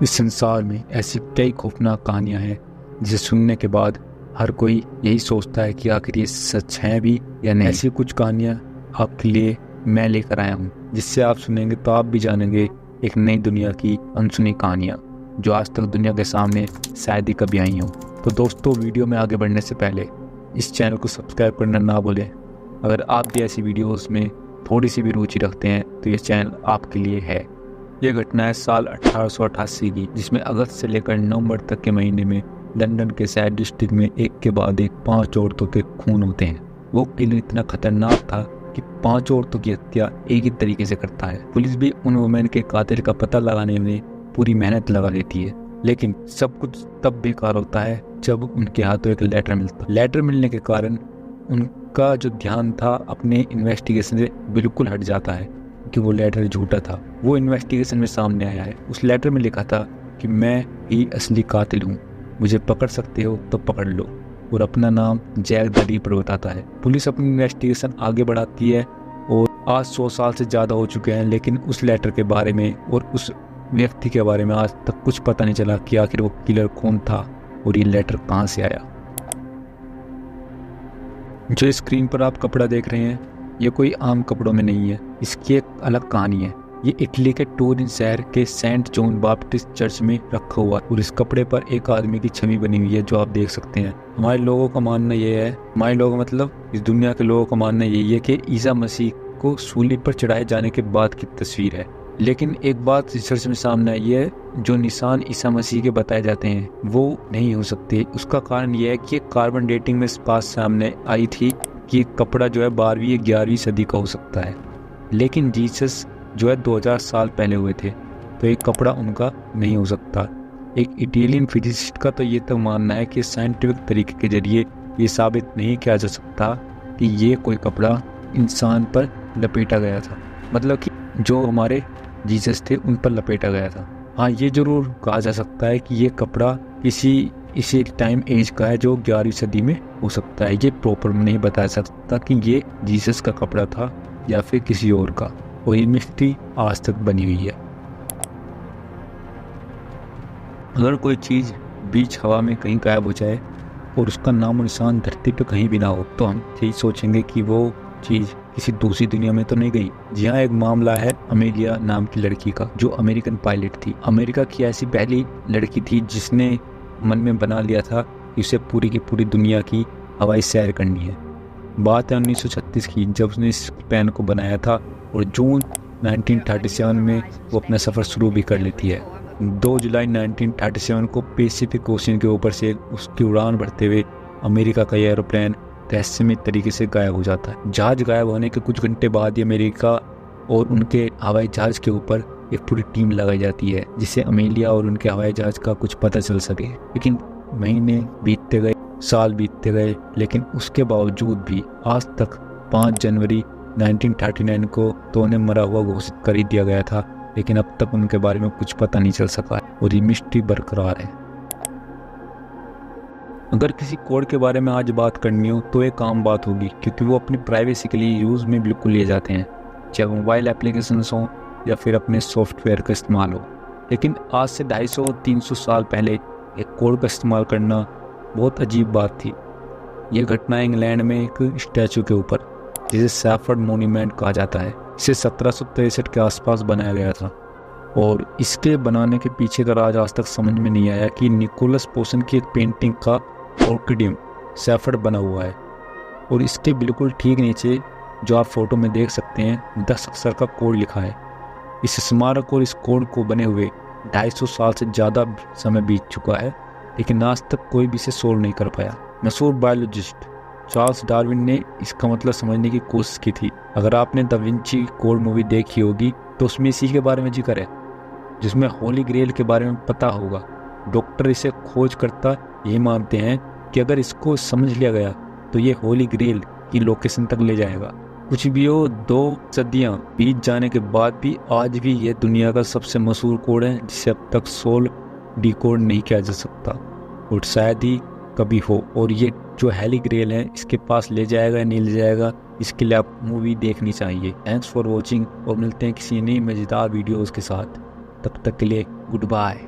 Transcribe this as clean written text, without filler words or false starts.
इस संसार में ऐसी कई खौफनाक कहानियां हैं जिसे सुनने के बाद हर कोई यही सोचता है कि आखिर ये सच है भी या नहीं। ऐसी कुछ कहानियां आपके लिए मैं लेकर आया हूँ, जिससे आप सुनेंगे तो आप भी जानेंगे एक नई दुनिया की अनसुनी कहानियां जो आज तक दुनिया के सामने शायद ही कभी आई हों। तो दोस्तों, वीडियो में आगे बढ़ने से पहले इस चैनल को सब्सक्राइब करना ना भूलें। अगर आप भी ऐसी वीडियोस में थोड़ी सी भी रुचि रखते हैं तो ये चैनल आपके लिए है। ये घटना है साल 1888 की, जिसमें अगस्त से लेकर नवंबर तक के महीने में लंदन के सैड डिस्ट्रिक्ट में एक के बाद एक 5 औरतों के खून होते हैं। वो किलर इतना खतरनाक था कि 5 औरतों की हत्या एक ही तरीके से करता है। पुलिस भी उन वुमेन के कातिल का पता लगाने में पूरी मेहनत लगा लेती है, लेकिन सब कुछ तब बेकार होता है जब उनके हाथों एक लेटर मिलता है। लेटर मिलने के कारण उनका जो ध्यान था अपने इन्वेस्टिगेशन से बिल्कुल हट जाता है कि वो लेटर झूठा था। वो इन्वेस्टिगेशन में सामने आया है। उस लेटर में लिखा था कि मैं ही असली कातिल हूँ, मुझे पकड़ सकते हो तो पकड़ लो, और अपना नाम जैक द रिपर बताता है। पुलिस अपनी इन्वेस्टिगेशन आगे बढ़ाती है और आज 100 साल से ज़्यादा हो चुके हैं, लेकिन उस लेटर के बारे में और उस व्यक्ति के बारे में आज तक कुछ पता नहीं चला कि आखिर वो किलर कौन था और ये लेटर कहाँ से आया। जो स्क्रीन पर आप कपड़ा देख रहे हैं ये कोई आम कपड़ों में नहीं है, इसकी एक अलग कहानी है। ये इटली के टूरिन शहर के सेंट जॉन बाप्टिस्ट चर्च में रखा हुआ है और इस कपड़े पर एक आदमी की छवि बनी हुई है जो आप देख सकते हैं। हमारे लोगों का मानना ये है, हमारे लोग मतलब इस दुनिया के लोगों का मानना यही है कि ईसा मसीह को सूली पर चढ़ाए जाने के बाद की तस्वीर है। लेकिन एक बात रिसर्च में सामने आई है, जो निशान ईसा मसीह के बताए जाते हैं वो नहीं हो सकते। उसका कारण यह है कि कार्बन डेटिंग में इस बात सामने आई थी कि कपड़ा जो है 12वीं या 11वीं सदी का हो सकता है, लेकिन जीसस जो है 2000 साल पहले हुए थे, तो एक कपड़ा उनका नहीं हो सकता। एक इटालियन फिजिसिस्ट का तो ये तक मानना है कि साइंटिफिक तरीके के जरिए ये साबित नहीं किया जा सकता कि ये कोई कपड़ा इंसान पर लपेटा गया था, मतलब कि जो हमारे जीसस थे उन पर लपेटा गया था। हाँ, ये जरूर कहा जा सकता है कि ये कपड़ा इसी टाइम एज का है जो 11वीं सदी में हो सकता है। ये प्रॉपर नहीं बता सकता कि ये जीसस का कपड़ा था या फिर किसी और का, और ये मिस्ट्री आज तक बनी हुई है। अगर कोई चीज़ बीच हवा में कहीं गायब हो जाए और उसका नामो निशान धरती पे कहीं भी ना हो तो हम यही सोचेंगे कि वो चीज़ किसी दूसरी दुनिया में तो नहीं गई। जी हाँ, एक मामला है अमेलिया नाम की लड़की का, जो अमेरिकन पायलट थी। अमेरिका की ऐसी पहली लड़की थी जिसने मन में बना लिया था कि उसे पूरी की पूरी दुनिया की हवाई सैर करनी है। बात है 1936 की, जब उसने इस प्लान को बनाया था, और जून 1937 में वो अपना सफ़र शुरू भी कर लेती है। 2 जुलाई 1937 को पैसिफिक ओशन के ऊपर से उसकी उड़ान भरते हुए अमेरिका का एरोप्लेन रहस्यमय तरीके से गायब हो जाता है। जहाज गायब होने के कुछ घंटे बाद ही अमेरिका और उनके हवाई जहाज के ऊपर एक पूरी टीम लगाई जाती है, जिससे अमेलिया और उनके हवाई जहाज का कुछ पता चल सके। लेकिन महीने बीतते गए, साल बीतते गए, लेकिन उसके बावजूद भी आज तक 5 जनवरी 1939 को तो उन्हें मरा हुआ घोषित कर ही दिया गया था, लेकिन अब तक उनके बारे में कुछ पता नहीं चल सका है और ये मिस्ट्री बरकरार है। अगर किसी कोड के बारे में आज बात करनी हो तो एक आम बात होगी, क्योंकि वो अपनी प्राइवेसी के लिए यूज़ में बिल्कुल लिए जाते हैं, चाहे मोबाइल एप्लीकेशंस हों या फिर अपने सॉफ्टवेयर का इस्तेमाल हो। लेकिन आज से 250-300 साल पहले एक कोड का इस्तेमाल करना बहुत अजीब बात थी। यह घटना इंग्लैंड में एक स्टैचू के ऊपर, जिसे सैफर्ड मोन्यूमेंट कहा जाता है, इसे 1763 के आसपास बनाया गया था, और इसके बनाने के पीछे का राज आज तक समझ में नहीं आया कि निकोलस पोसन की एक पेंटिंग का ऑर्किडियम सैफर्ड बना हुआ है, और इसके बिल्कुल ठीक नीचे जो आप फोटो में देख सकते हैं 10 अक्षर का कोड लिखा है। इस स्मारक और इस कोड को बने हुए 250 साल से ज़्यादा समय बीत चुका है, लेकिन आज तक कोई भी इसे सोल्व नहीं कर पाया। मशहूर बायोलॉजिस्ट चार्ल्स डार्विन ने इसका मतलब समझने की कोशिश की थी। अगर आपने द विंची कोड मूवी देखी होगी तो उसमें इसी के बारे में जिक्र है, जिसमें होली ग्रेल के बारे में पता होगा। डॉक्टर इसे खोज करता यही मानते हैं कि अगर इसको समझ लिया गया तो ये होली ग्रेल की लोकेशन तक ले जाएगा। कुछ भी हो, 2 सदियां बीत जाने के बाद भी आज भी यह दुनिया का सबसे मशहूर कोड है, जिसे अब तक सोल्व डिकोड नहीं किया जा सकता, और शायद ही कभी हो। और ये जो होली ग्रेल है इसके पास ले जाएगा या नहीं ले जाएगा, इसके लिए आप मूवी देखनी चाहिए। थैंक्स फॉर वॉचिंग, और मिलते हैं किसी नई मजेदार वीडियोज़ के साथ। तब तक के लिए गुड बाय।